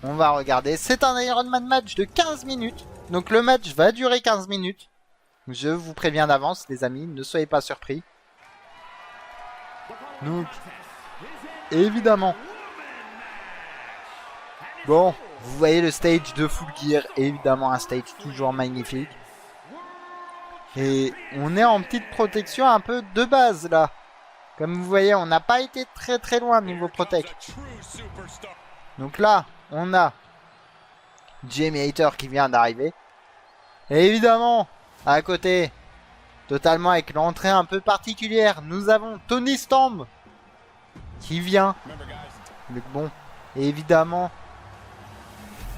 On va regarder. C'est un Ironman match de 15 minutes. Donc le match va durer 15 minutes. Je vous préviens d'avance, les amis. Ne soyez pas surpris. Donc, évidemment. Bon, vous voyez le stage de Full Gear. Évidemment, un stage toujours magnifique. Et on est en petite protection un peu de base, là. Comme vous voyez, on n'a pas été très loin niveau protect. Donc là, on a Jamie Hayter qui vient d'arriver. Et évidemment, à côté, totalement avec l'entrée un peu particulière, nous avons Toni Storm qui vient. Donc bon, évidemment,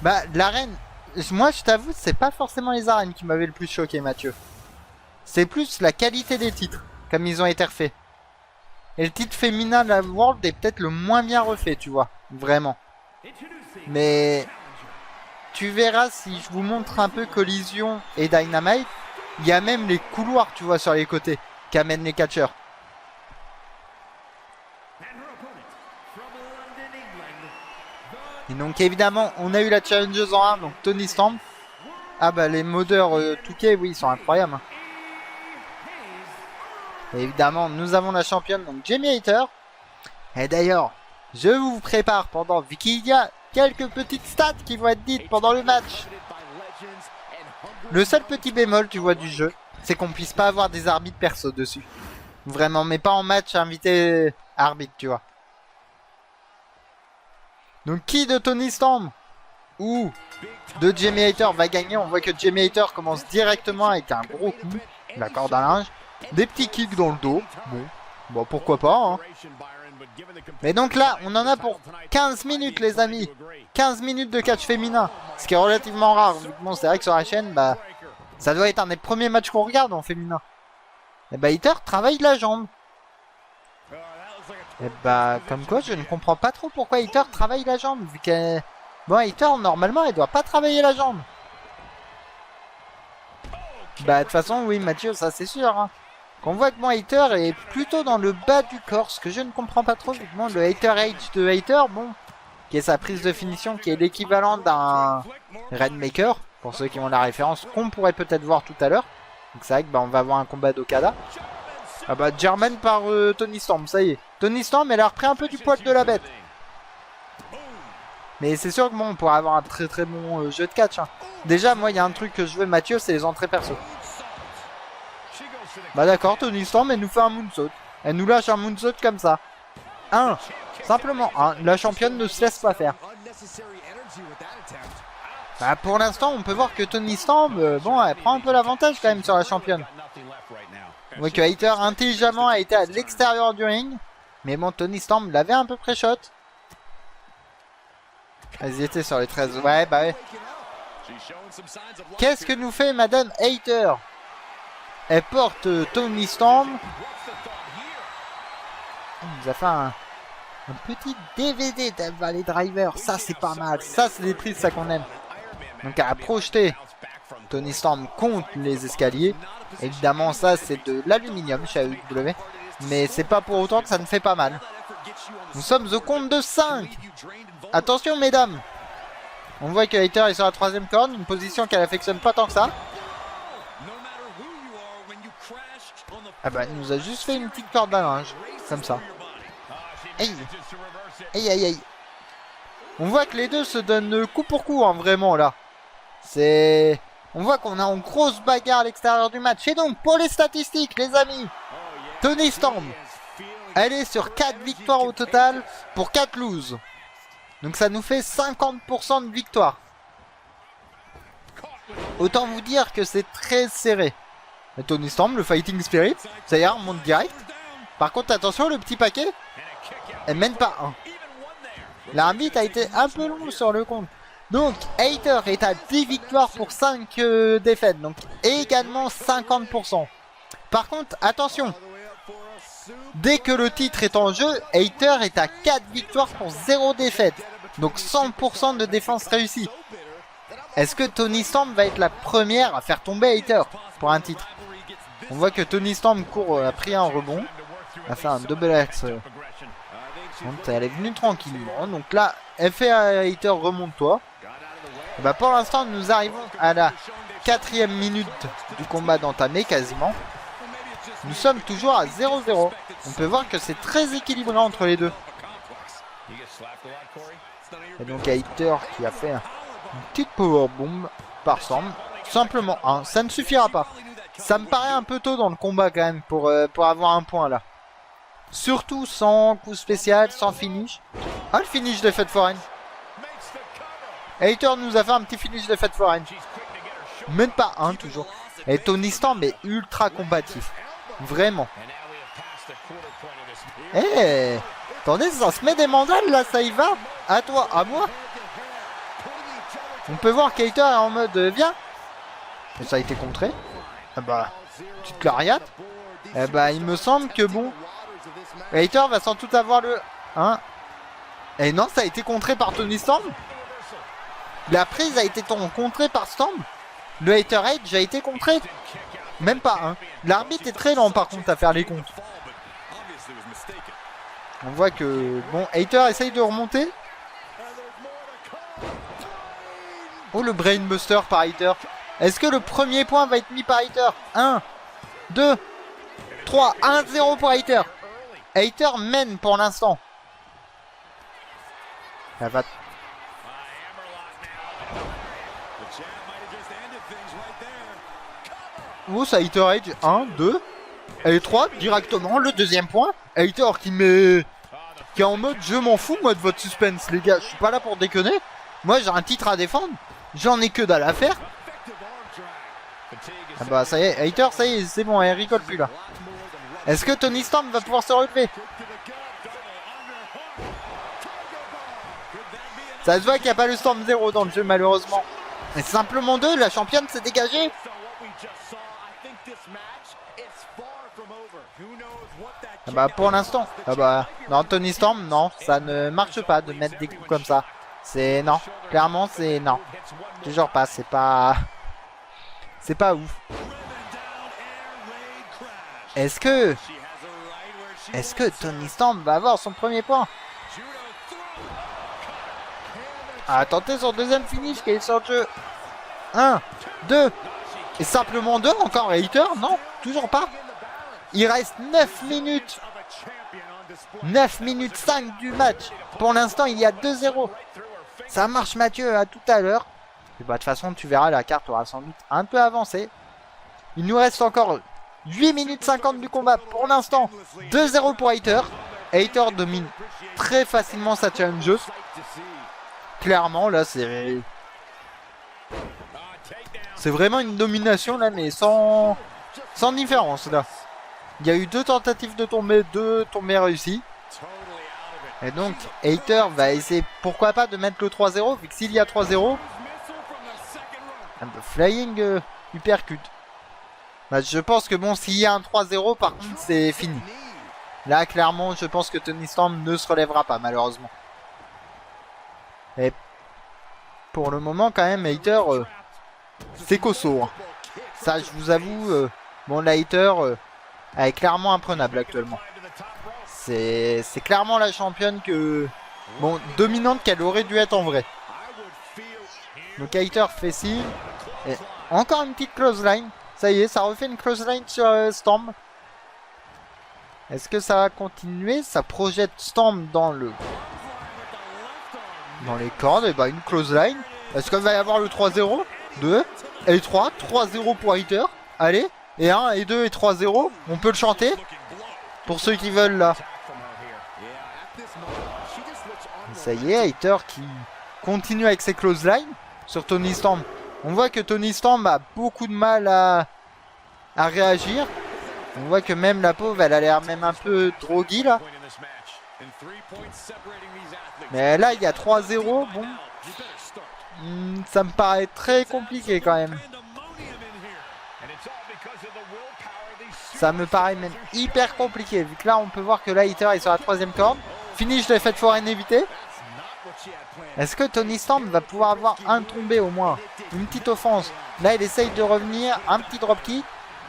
bah l'arène, moi je t'avoue, c'est pas forcément les arènes qui m'avaient le plus choqué, Mathieu. C'est plus la qualité des titres, comme ils ont été refaits. Et le titre féminin de la World est peut-être le moins bien refait, tu vois, vraiment. Mais tu verras si je vous montre un peu Collision et Dynamite, il y a même les couloirs, tu vois, sur les côtés, qu'amènent les catcheurs. Et donc évidemment, on a eu la challengeuse en 1, donc Toni Storm. Ah bah les modeurs 2K, oui, ils sont incroyables. Hein. Et évidemment, nous avons la championne, donc Jamie Hayter. Et d'ailleurs, je vous prépare pendant, vu qu'il y a quelques petites stats qui vont être dites pendant le match. Le seul petit bémol, tu vois, du jeu, c'est qu'on puisse pas avoir des arbitres perso dessus. Vraiment, mais pas en match invité arbitre, tu vois. Donc qui de Toni Storm ou de Jamie Hayter va gagner? On voit que Jamie Hayter commence directement avec un gros coup, la corde à linge. Des petits kicks dans le dos. Bon pourquoi pas. Hein. Mais donc là, on en a pour 15 minutes, les amis. 15 minutes de catch féminin. Ce qui est relativement rare. Bon, c'est vrai que sur la chaîne, bah, ça doit être un des premiers matchs qu'on regarde en féminin. Et bah, Hayter travaille la jambe. Et bah, comme quoi, je ne comprends pas trop pourquoi Hayter travaille la jambe. Vu qu'elle... Bon, Hayter, normalement, elle doit pas travailler la jambe. Bah, de toute façon, oui, Mathieu, ça c'est sûr. Hein. Qu'on voit que mon Hayter est plutôt dans le bas du corps, ce que je ne comprends pas trop, vu que bon, le Hayter Age de Hayter, bon, qui est sa prise de finition, qui est l'équivalent d'un Rainmaker, pour ceux qui ont la référence, qu'on pourrait peut-être voir tout à l'heure. Donc c'est vrai que bah, on va avoir un combat d'Okada. Ah bah, German par Toni Storm, ça y est. Toni Storm, elle a repris un peu du poil de la bête. Mais c'est sûr que bon, on pourrait avoir un très bon jeu de catch. Hein. Déjà, moi, il y a un truc que je veux, Mathieu, c'est les entrées perso. Bah d'accord, Toni Storm, elle nous fait un moonsault. Elle nous lâche un moonsault comme ça. Simplement, la championne ne se laisse pas faire. Bah pour l'instant, on peut voir que Toni Storm, bon, elle prend un peu l'avantage quand même sur la championne. On voit que Hayter, intelligemment, a été à l'extérieur du ring. Mais bon, Toni Storm l'avait un peu pré-shot. Elles étaient sur les 13. Ouais, bah ouais. Qu'est-ce que nous fait Madame Hayter? Elle porte Toni Storm. Elle nous a fait un petit DVD d'Evalley Driver. Ça, c'est pas mal. Ça, c'est des prises, ça qu'on aime. Donc, elle a projeté Toni Storm contre les escaliers. Évidemment, ça, c'est de l'aluminium chez AEW. Mais c'est pas pour autant que ça ne fait pas mal. Nous sommes au compte de 5. Attention, mesdames. On voit que Hayter est sur la 3ème corde. Une position qu'elle affectionne pas tant que ça. Ah bah, il nous a juste fait une petite corde à linge. Comme ça. Aïe. Aïe, aïe, aïe. On voit que les deux se donnent coup pour coup, hein, vraiment, là. C'est... On voit qu'on a une grosse bagarre à l'extérieur du match. Et donc, pour les statistiques, les amis, Toni Storm, elle est sur 4 victoires au total pour 4 loses. Donc ça nous fait 50% de victoire. Autant vous dire que c'est très serré. Et Toni Storm, le Fighting Spirit, ça y est, on monte direct. Par contre, attention, le petit paquet, elle mène pas 1. L'arbitre a été un peu long sur le compte. Donc, Hayter est à 10 victoires pour 5 défaites. Donc, également 50%. Par contre, attention. Dès que le titre est en jeu, Hayter est à 4 victoires pour 0 défaite. Donc, 100% de défense réussie. Est-ce que Toni Storm va être la première à faire tomber Hayter pour un titre? On voit que Toni Storm a pris un rebond. A fait un double axe Donc, elle est venue tranquillement. Donc là, elle fait à Hater, remonte-toi. Bah, pour l'instant, nous arrivons à la 4e minute du combat d'entamer quasiment. Nous sommes toujours à 0-0. On peut voir que c'est très équilibré entre les deux. Et donc Hater qui a fait une petite powerbomb par Storm. Simplement un, ça ne suffira pas. Ça me paraît un peu tôt dans le combat quand même pour avoir un point là. Surtout sans coup spécial, sans finish. Ah, le finish de Fête Foraine. Hater nous a fait un petit finish de Fête Foraine. Même pas un toujours. Et Tony Storm est ultra combatif. Vraiment. Eh, attendez, ça se met des mandales là, ça y va. À toi, à moi. On peut voir qu'Hater est en mode viens. Et ça a été contré. Ah bah, petite clariate. Eh bah, il me semble que bon, Hater va sans doute avoir le 1. Et non, ça a été contré par Tony Storm. La prise a été contrée par Storm. Le Hater Edge a été contré. Même pas un. L'arbitre est très lent par contre à faire les comptes. On voit que bon, Hater essaye de remonter. Oh, le Brainbuster par Hater. Est-ce que le premier point va être mis par Hater? 1, 2, 3, 1-0 pour Hater. Hater mène pour l'instant. Ça va. Oh, ça Hater Edge. 1, 2 et 3 directement. Le deuxième point. Hater qui met... qui est en mode je m'en fous moi de votre suspense les gars. Je suis pas là pour déconner. Moi j'ai un titre à défendre. J'en ai que dalle à faire. Ah bah ça y est, Hater, ça y est, c'est bon, elle rigole plus là. Est-ce que Tony Storm va pouvoir se relever? Ça se voit qu'il n'y a pas le Storm 0 dans le jeu malheureusement. Mais simplement 2, la championne s'est dégagée. Ah bah pour l'instant, ah bah non, Tony Storm, non, ça ne marche pas de mettre des coups comme ça. C'est non, clairement c'est non. Toujours pas, c'est pas ouf. Est-ce que Tony Storm va avoir son premier point? Ah, tenter son deuxième finish qui est sur le jeu. 1, 2 et simplement 2 encore Hater? Non, toujours pas. Il reste 9 minutes. 9 minutes 5 du match. Pour l'instant, il y a 2-0. Ça marche Mathieu, à tout à l'heure. Et bah de toute façon, tu verras, la carte aura sans doute un peu avancé. Il nous reste encore 8 minutes 50 du combat. Pour l'instant, 2-0 pour Hater. Hater domine très facilement sa challengeuse. Clairement, là, c'est vraiment une domination, là, mais sans différence, là. Il y a eu 2 tentatives de tomber, 2 tombées réussies. Et donc, Hater va essayer, pourquoi pas, de mettre le 3-0, vu que s'il y a 3-0, flying uppercut. Bah, je pense que bon, s'il y a un 3-0, par contre, c'est fini. Là, clairement, je pense que Tony Storm ne se relèvera pas, malheureusement. Et pour le moment, quand même, Hater, c'est costaud. Hein. Ça, je vous avoue, bon, la Hater, elle est clairement imprenable actuellement. C'est clairement la championne que... bon, dominante qu'elle aurait dû être en vrai. Donc Hater fait signe. Et encore une petite close line. Ça y est, ça refait une close line sur Storm. Est-ce que ça va continuer? Ça projette Storm dans les cordes. Et bah une close line. Est-ce qu'il va y avoir le 3-0? 2 et 3. 3-0 pour Hater. Allez. Et 1 et 2 et 3-0. On peut le chanter. Pour ceux qui veulent là. Ça y est, Hater qui continue avec ses close lines sur Tony Storm. On voit que Tony Storm a beaucoup de mal à réagir. On voit que même la pauvre, elle a l'air même un peu droguée là. Mais là, il y a 3-0. Bon, ça me paraît très compliqué quand même. Ça me paraît même hyper compliqué. Vu que là, on peut voir que là, Hater est sur la 3ème corde. Finish de Fête Foraine évité. Est-ce que Tony Storm va pouvoir avoir un tombé au moins? Une petite offense. Là, il essaye de revenir. Un petit dropkick.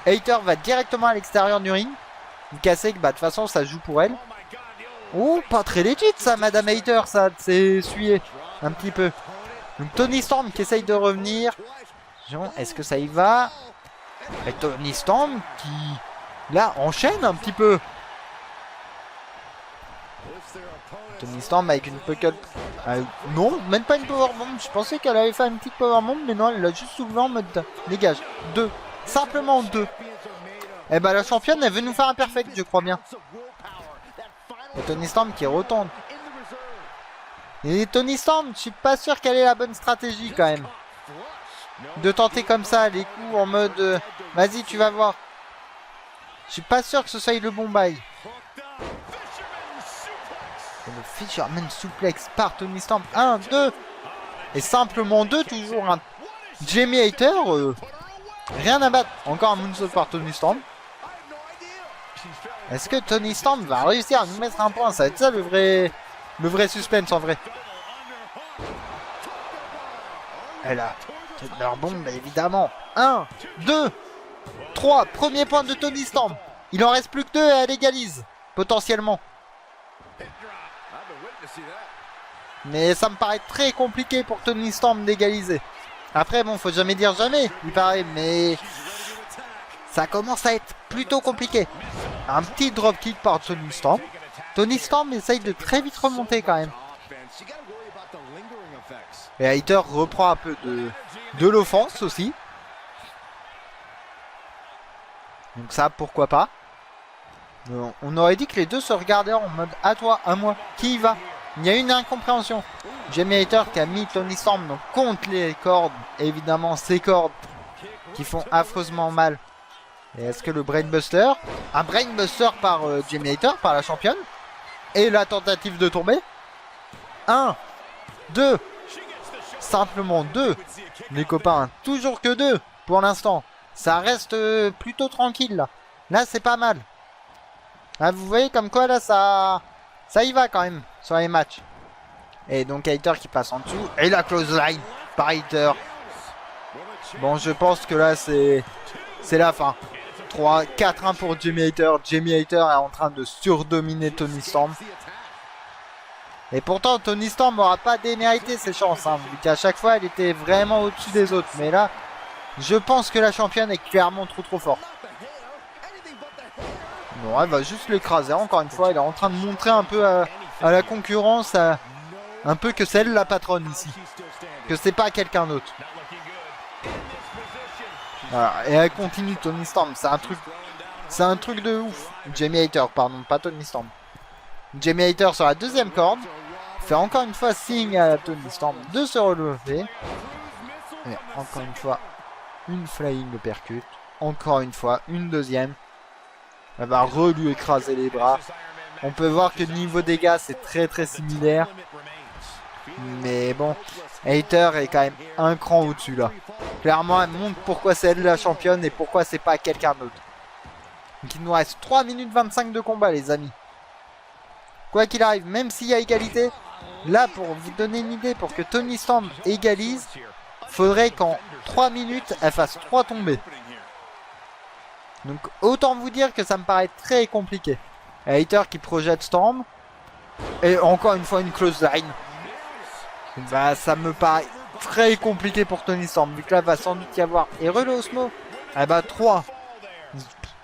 Hater va directement à l'extérieur du ring. Une cassée que, bah, de toute façon, ça joue pour elle. Oh, pas très legit ça, Madame Hater, ça, c'est essuyé un petit peu. Donc Toni Storm qui essaye de revenir. Est-ce que ça y va? Et Toni Storm qui, là, enchaîne un petit peu. Toni Storm avec une pocket... non, même pas une powerbomb. Je pensais qu'elle avait fait une petite powerbomb, mais non, elle l'a juste soulevé en mode dégage. 2. Simplement 2. Et bah la championne, elle veut nous faire un perfect, je crois bien. Et Toni Storm qui retente. Et Toni Storm, je suis pas sûr qu'elle ait la bonne stratégie quand même. De tenter comme ça les coups en mode vas-y, tu vas voir. Je suis pas sûr que ce soit le bon bail. Et le Fisherman Suplex par Toni Storm. 1, 2. Et simplement 2, toujours un Jamie Hater. Rien à battre. Encore un moonsault par Toni Storm. Est-ce que Toni Storm va réussir à nous mettre un point? Ça va être ça le vrai suspense en vrai. Elle a leur bombe évidemment. 1, 2, 3. Premier point de Toni Storm. Il en reste plus que 2 et elle égalise. Potentiellement. Mais ça me paraît très compliqué pour Toni Storm d'égaliser. Après bon, faut jamais dire jamais, il paraît, mais ça commence à être plutôt compliqué. Un petit dropkick par Toni Storm. Toni Storm essaye de très vite remonter quand même. Et Hater reprend un peu de l'offense aussi. Donc ça, pourquoi pas. On aurait dit que les deux se regardaient en mode à toi, à moi, qui y va? Il y a une incompréhension. Jamie Hater qui a mis Toni Storm donc contre les cordes. Évidemment, ces cordes qui font affreusement mal. Et est-ce que le Brainbuster? Un Brainbuster par Jamie Hater, par la championne. Et la tentative de tomber. 1, 2. Simplement 2. Les copains, toujours que 2 pour l'instant. Ça reste plutôt tranquille là. Là, c'est pas mal. Là, vous voyez comme quoi là, ça y va quand même sur les matchs. Et donc Hater qui passe en dessous. Et la close line par Hater. Bon, je pense que là, c'est la fin. 3, 4-1 pour Jamie Hater. Jamie Hater est en train de surdominer Toni Storm. Et pourtant, Toni Storm n'aura pas démérité ses chances. Hein, vu qu'à chaque fois, elle était vraiment au-dessus des autres. Mais là, je pense que la championne est clairement trop forte. Bon, elle va juste l'écraser. Encore une fois, elle est en train de montrer un peu à la concurrence, un peu que c'est elle la patronne ici. Que c'est pas quelqu'un d'autre. Voilà. Et elle continue, Toni Storm. C'est un truc de ouf. Jamie Hater, pardon, pas Toni Storm. Jamie Hater sur la deuxième corde. Fait encore une fois signe à Toni Storm de se relever. Et encore une fois, une flying uppercut. Encore une fois, une deuxième. Elle va lui écraser les bras. On peut voir que niveau dégâts, c'est très similaire. Mais bon, Hater est quand même un cran au-dessus là. Clairement, elle montre pourquoi c'est elle la championne et pourquoi c'est pas quelqu'un d'autre. Donc il nous reste 3 minutes 25 de combat, les amis. Quoi qu'il arrive, même s'il y a égalité, là, pour vous donner une idée, pour que Toni Storm égalise, faudrait qu'en 3 minutes, elle fasse 3 tombées. Donc autant vous dire que ça me paraît très compliqué. Hater qui projette Storm. Et encore une fois une close line. Bah ça me paraît très compliqué pour Toni Storm. Vu que là va sans doute y avoir Hero Osmo. Ah bah 3.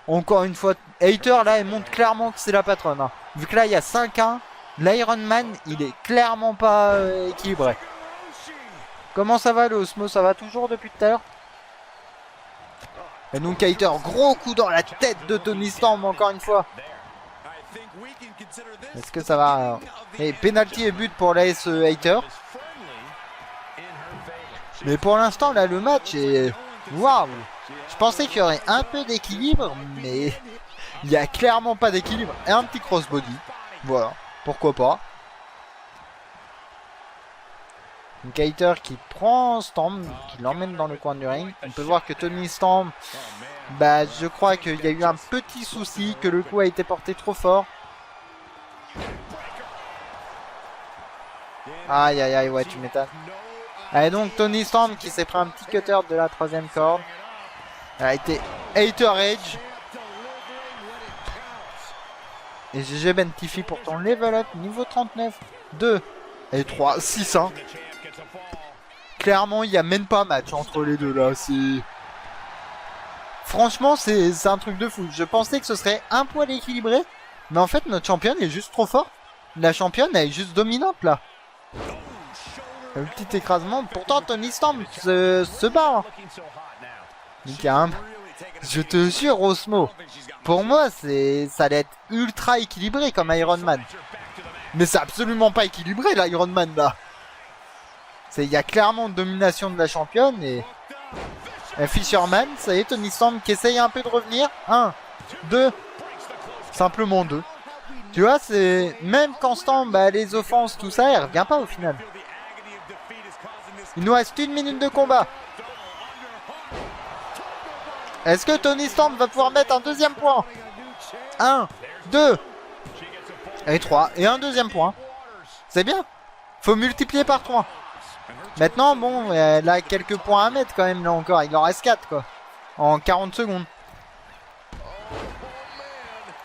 Encore une fois. Hater là elle montre clairement que c'est la patronne. Hein. Vu que là il y a 5-1. L'Iron Man il est clairement pas équilibré. Comment ça va le Osmo? Ça va toujours depuis tout à l'heure? Et donc Hater, gros coup dans la tête de Toni Storm encore une fois. Est-ce que ça va? Et penalty et but pour l'AS Hater. Mais pour l'instant là le match est... Waouh! Je pensais qu'il y aurait un peu d'équilibre, mais il n'y a clairement pas d'équilibre. Et un petit crossbody. Voilà, pourquoi pas. Donc Hater qui prend Storm, qui l'emmène dans le coin du ring. On peut voir que Toni Storm, bah je crois qu'il y a eu un petit souci, que le coup a été porté trop fort. Aïe aïe aïe, ouais tu m'étonnes. Allez donc Toni Storm qui s'est pris un petit cutter de la troisième corde. Elle a été Hater Edge. Et GG Ben Tiffy pour ton level up. Niveau 39. 2 et 3. 6 hein. Clairement, il n'y a même pas match entre les deux là. Franchement, c'est un truc de fou. Je pensais que ce serait un poil équilibré. Mais en fait, notre championne est juste trop forte. La championne, elle est juste dominante là. Le petit écrasement. Pourtant, Toni Storm se bat. Hein. Je te jure, Osmo. Pour moi, ça allait être ultra équilibré comme Iron Man. Mais c'est absolument pas équilibré l'Iron Man là. Il y a clairement une domination de la championne et Fisherman, ça y est, Toni Storm qui essaye un peu de revenir. 1, 2, simplement 2. Tu vois, c'est même quand Storm les offenses, tout ça, elle revient pas au final. Il nous reste 1 minute de combat. Est-ce que Toni Storm va pouvoir mettre un deuxième point? 1, 2 et 3 et un deuxième point. C'est bien. Faut multiplier par 3. Maintenant, bon, elle a quelques points à mettre quand même là encore. Il en reste 4 quoi. En 40 secondes.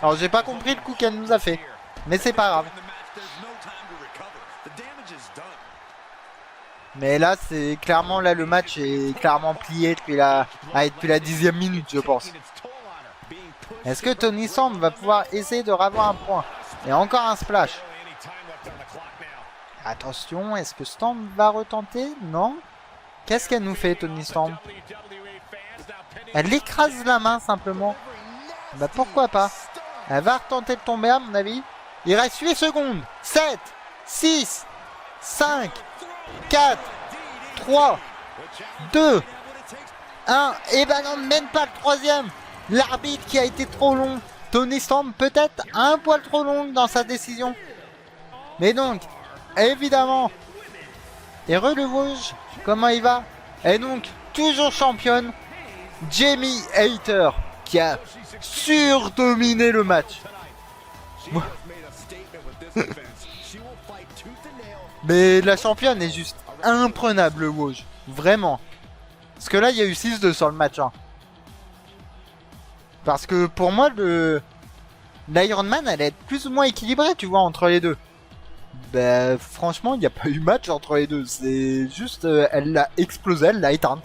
Alors j'ai pas compris le coup qu'elle nous a fait. Mais c'est pas grave. Mais là c'est clairement là le match est clairement plié depuis la 10e minute je pense. Est-ce que Toni Storm va pouvoir essayer de ravoir un point? Et encore un splash. Attention, est-ce que Storm va retenter? Non. Qu'est-ce qu'elle nous fait, Toni Storm? Elle écrase la main, simplement. Bah, pourquoi pas? Elle va retenter de tomber, à mon avis. Il reste 8 secondes. 7, 6, 5, 4, 3, 2, 1. Et bah non, même pas le troisième. L'arbitre qui a été trop long. Toni Storm peut-être un poil trop long dans sa décision. Mais donc... évidemment. Et le Vosges, comment il va? Et donc, toujours championne, Jamie Hayter, qui a surdominé le match. Mais la championne est juste imprenable, le Vosges. Vraiment. Parce que là, il y a eu 6-2 sur le match. Hein. Parce que pour moi, l'Iron Man allait être plus ou moins équilibré, tu vois, entre les deux. Bah, franchement, il n'y a pas eu match entre les deux. C'est juste, elle l'a explosé, elle l'a éteinte.